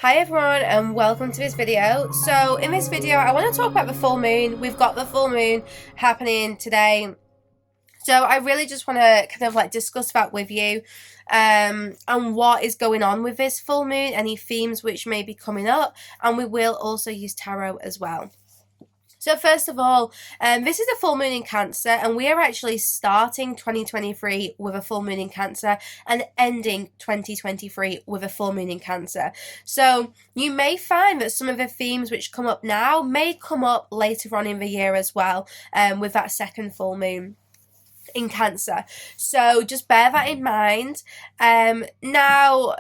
Hi everyone and welcome to this video. So in this video I want to talk about the full moon. We've got the full moon happening today. So I really just want to kind of like discuss that with you and what is going on with this full moon, any themes which may be coming up, and we will also use tarot as well. So first of all, this is a full moon in Cancer, and we are actually starting 2023 with a full moon in Cancer and ending 2023 with a full moon in Cancer. So you may find that some of the themes which come up now may come up later on in the year as well, with that second full moon in Cancer. So just bear that in mind. Now,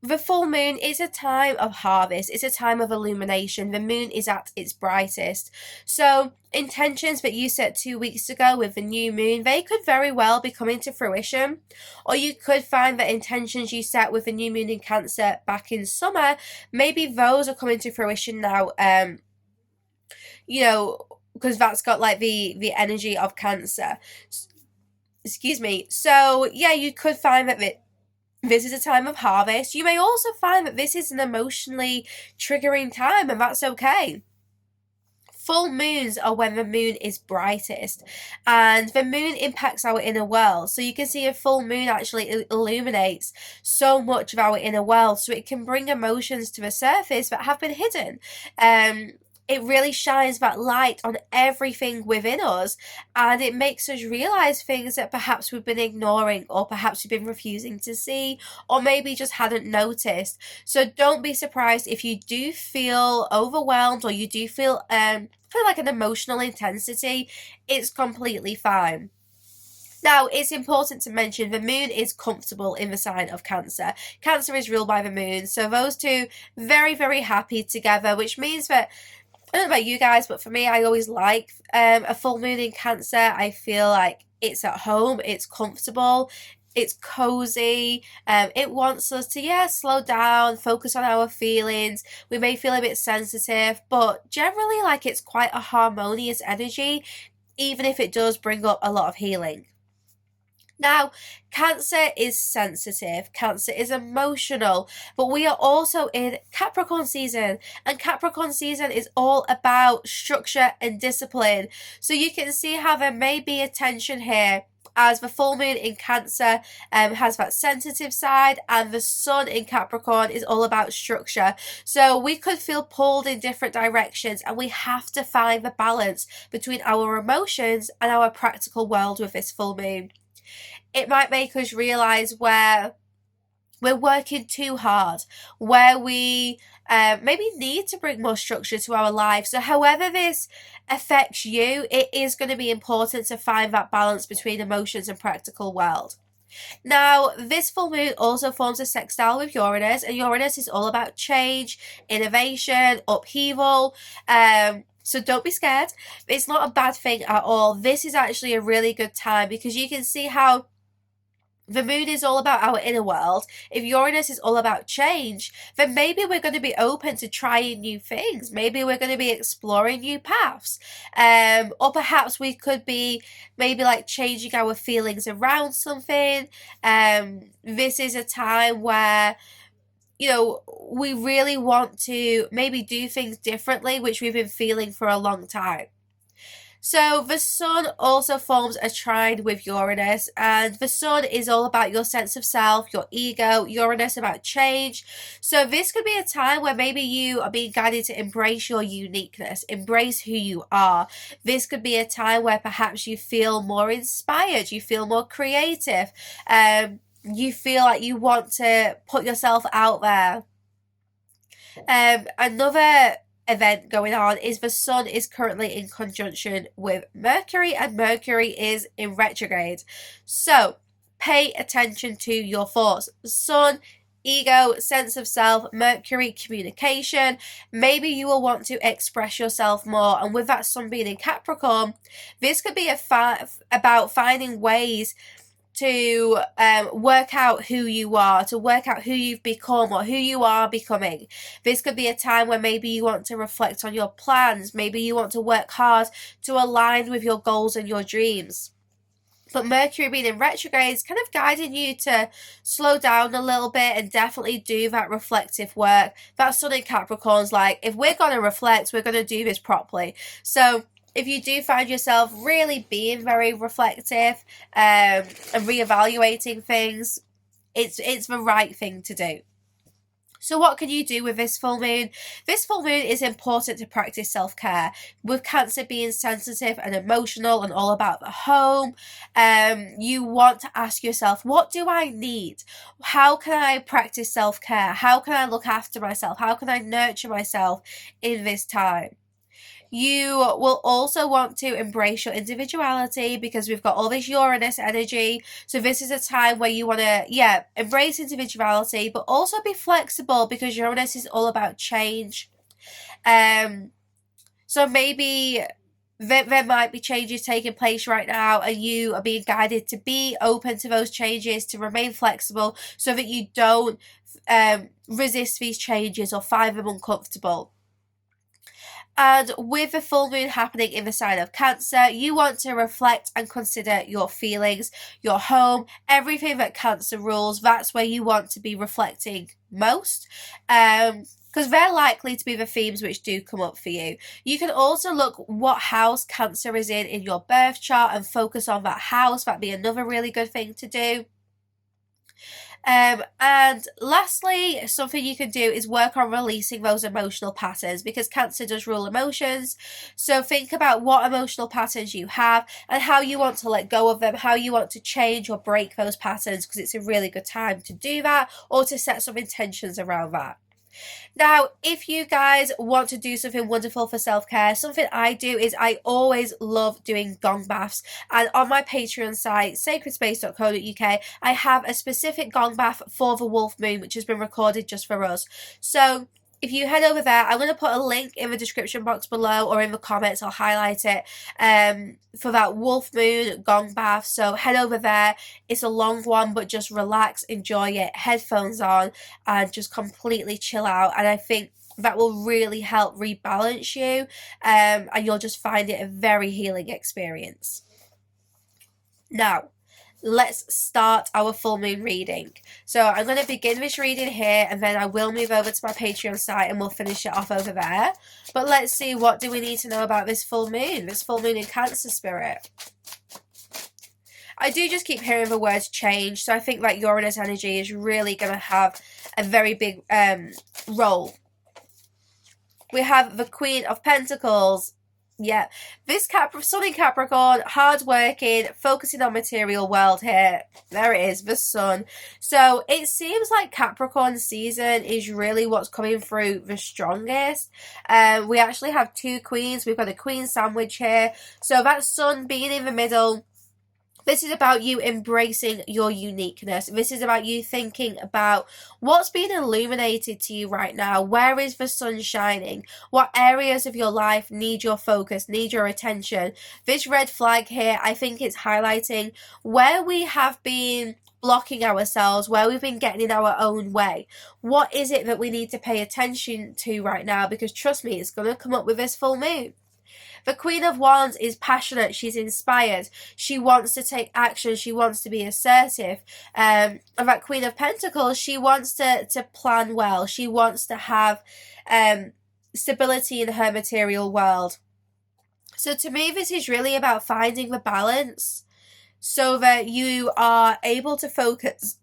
the full moon is a time of harvest. It's a time of illumination. The moon is at its brightest. So intentions that you set 2 weeks ago with the new moon, they could very well be coming to fruition. Or you could find that intentions you set with the new moon in Cancer back in summer, maybe those are coming to fruition now. Because that's got like the energy of Cancer. Excuse me. So yeah, you could find that this is a time of harvest. You may also find that this is an emotionally triggering time, and that's okay. Full moons are when the moon is brightest, and the moon impacts our inner world. So you can see a full moon actually illuminates so much of our inner world, so it can bring emotions to the surface that have been hidden. It really shines that light on everything within us, and it makes us realize things that perhaps we've been ignoring, or perhaps we've been refusing to see, or maybe just hadn't noticed. So don't be surprised if you do feel overwhelmed, or you do feel like an emotional intensity. It's completely fine. Now, it's important to mention the moon is comfortable in the sign of Cancer. Cancer is ruled by the moon, so those two very, very happy together, which means that, I don't know about you guys, but for me, I always like a full moon in Cancer. I feel like it's at home, it's comfortable, it's cozy. It wants us to, slow down, focus on our feelings. We may feel a bit sensitive, but generally, like, it's quite a harmonious energy, even if it does bring up a lot of healing. Now, Cancer is sensitive, Cancer is emotional, but we are also in Capricorn season, and Capricorn season is all about structure and discipline. So you can see how there may be a tension here, as the full moon in Cancer has that sensitive side, and the sun in Capricorn is all about structure. So we could feel pulled in different directions, and we have to find the balance between our emotions and our practical world with this full moon. It might make us realize where we're working too hard, where we maybe need to bring more structure to our lives. So however this affects you, it is going to be important to find that balance between emotions and practical world. Now, this full moon also forms a sextile with Uranus, and Uranus is all about change, innovation, upheaval. So don't be scared. It's not a bad thing at all. This is actually a really good time, because you can see how the moon is all about our inner world. If Uranus is all about change, then maybe we're going to be open to trying new things. Maybe we're going to be exploring new paths. Or perhaps we could be maybe like changing our feelings around something. This is a time where, we really want to maybe do things differently, which we've been feeling for a long time. So the sun also forms a trine with Uranus, and the sun is all about your sense of self, your ego, Uranus about change. So this could be a time where maybe you are being guided to embrace your uniqueness, embrace who you are. This could be a time where perhaps you feel more inspired, you feel more creative, you feel like you want to put yourself out there. Another event going on is the sun is currently in conjunction with Mercury, and Mercury is in retrograde. So pay attention to your thoughts. Sun, ego, sense of self; Mercury, communication. Maybe you will want to express yourself more, and with that sun being in Capricorn, this could be about finding ways to work out who you are, to work out who you've become or who you are becoming. This could be a time where maybe you want to reflect on your plans. Maybe you want to work hard to align with your goals and your dreams. But Mercury being in retrograde is kind of guiding you to slow down a little bit and definitely do that reflective work. That Sun in Capricorn's like, if we're going to reflect, we're going to do this properly. So if you do find yourself really being very reflective and reevaluating things, it's the right thing to do. So what can you do with this full moon? This full moon is important to practice self-care. With Cancer being sensitive and emotional and all about the home, you want to ask yourself, what do I need? How can I practice self-care? How can I look after myself? How can I nurture myself in this time? You will also want to embrace your individuality because we've got all this Uranus energy. So this is a time where you want to, embrace individuality, but also be flexible because Uranus is all about change. So maybe there might be changes taking place right now and you are being guided to be open to those changes, to remain flexible so that you don't resist these changes or find them uncomfortable. And with the full moon happening in the sign of Cancer, you want to reflect and consider your feelings, your home, everything that Cancer rules. That's where you want to be reflecting most. Because they're likely to be the themes which do come up for you. You can also look what house Cancer is in your birth chart and focus on that house. That'd be another really good thing to do. And lastly, something you can do is work on releasing those emotional patterns because Cancer does rule emotions. So think about what emotional patterns you have and how you want to let go of them, how you want to change or break those patterns, because it's a really good time to do that or to set some intentions around that. Now, if you guys want to do something wonderful for self-care, something I do is I always love doing gong baths. And on my Patreon site, sacredspace.co.uk, I have a specific gong bath for the wolf moon, which has been recorded just for us. So if you head over there, I'm going to put a link in the description box below or in the comments. I'll highlight it for that wolf moon gong bath. So head over there. It's a long one, but just relax, enjoy it, headphones on, and just completely chill out. And I think that will really help rebalance you, and you'll just find it a very healing experience. Now, let's start our full moon reading. So I'm going to begin this reading here and then I will move over to my Patreon site and we'll finish it off over there. But let's see, what do we need to know about this full moon in Cancer spirit? I do just keep hearing the words change, so I think that Uranus energy is really going to have a very big role. We have the Queen of Pentacles. Yeah, this Sun in Capricorn, hardworking, focusing on material world here. There it is, the Sun. So it seems like Capricorn season is really what's coming through the strongest. We actually have two queens. We've got a queen sandwich here. So that Sun being in the middle, this is about you embracing your uniqueness. This is about you thinking about what's being illuminated to you right now. Where is the sun shining? What areas of your life need your focus, need your attention? This red flag here, I think it's highlighting where we have been blocking ourselves, where we've been getting in our own way. What is it that we need to pay attention to right now? Because trust me, it's going to come up with this full moon. The Queen of Wands is passionate, she's inspired, she wants to take action, she wants to be assertive. And that Queen of Pentacles, she wants to plan well, she wants to have stability in her material world. So to me, this is really about finding the balance so that you are able to focus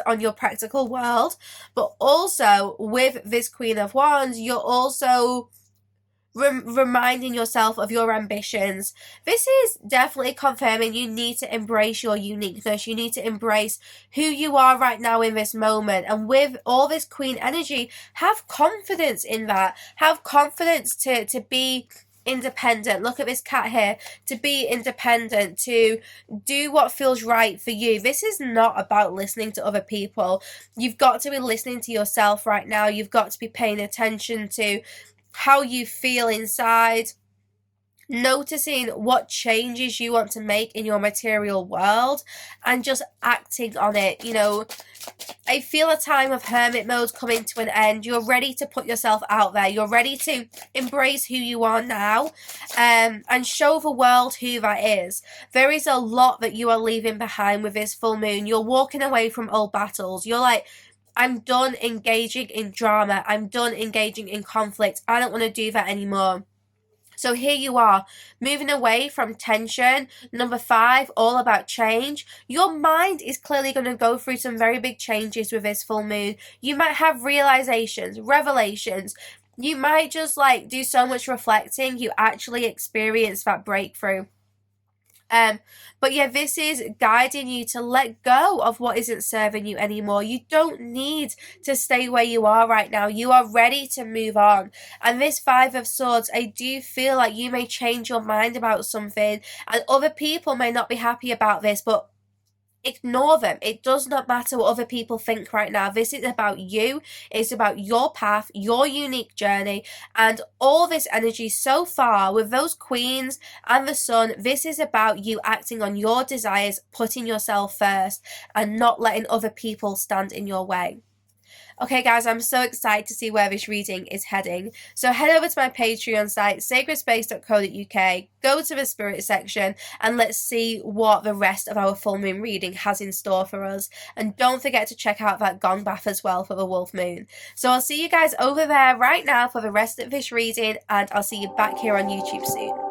on your practical world, but also with this Queen of Wands, you're also reminding yourself of your ambitions. This is definitely confirming you need to embrace your uniqueness. You need to embrace who you are right now in this moment. And with all this Queen energy, have confidence in that. Have confidence to be independent. Look at this cat here. To be independent, to do what feels right for you. This is not about listening to other people. You've got to be listening to yourself right now. You've got to be paying attention to how you feel inside. noticing what changes you want to make in your material world and just acting on it. You know, I feel a time of hermit mode coming to an end. You're ready to put yourself out there. You're ready to embrace who you are now, and show the world who that is. There is a lot that you are leaving behind with this full moon. You're walking away from old battles. You're like, I'm done engaging in drama. I'm done engaging in conflict. I don't want to do that anymore. So here you are, moving away from tension. Number 5, all about change. Your mind is clearly going to go through some very big changes with this full moon. You might have realizations, revelations. You might just like do so much reflecting, you actually experience that breakthrough. But yeah, this is guiding you to let go of what isn't serving you anymore. You don't need to stay where you are right now. You are ready to move on. And this 5 of Swords, I do feel like you may change your mind about something, and other people may not be happy about this, but ignore them. It does not matter what other people think right now. This is about you. It's about your path, your unique journey, and all this energy so far with those queens and the sun. This is about you acting on your desires, putting yourself first, and not letting other people stand in your way. Okay, guys, I'm so excited to see where this reading is heading. So head over to my Patreon site, sacredspace.co.uk, go to the spirit section, and let's see what the rest of our full moon reading has in store for us. And don't forget to check out that gong bath as well for the wolf moon. So I'll see you guys over there right now for the rest of this reading, and I'll see you back here on YouTube soon.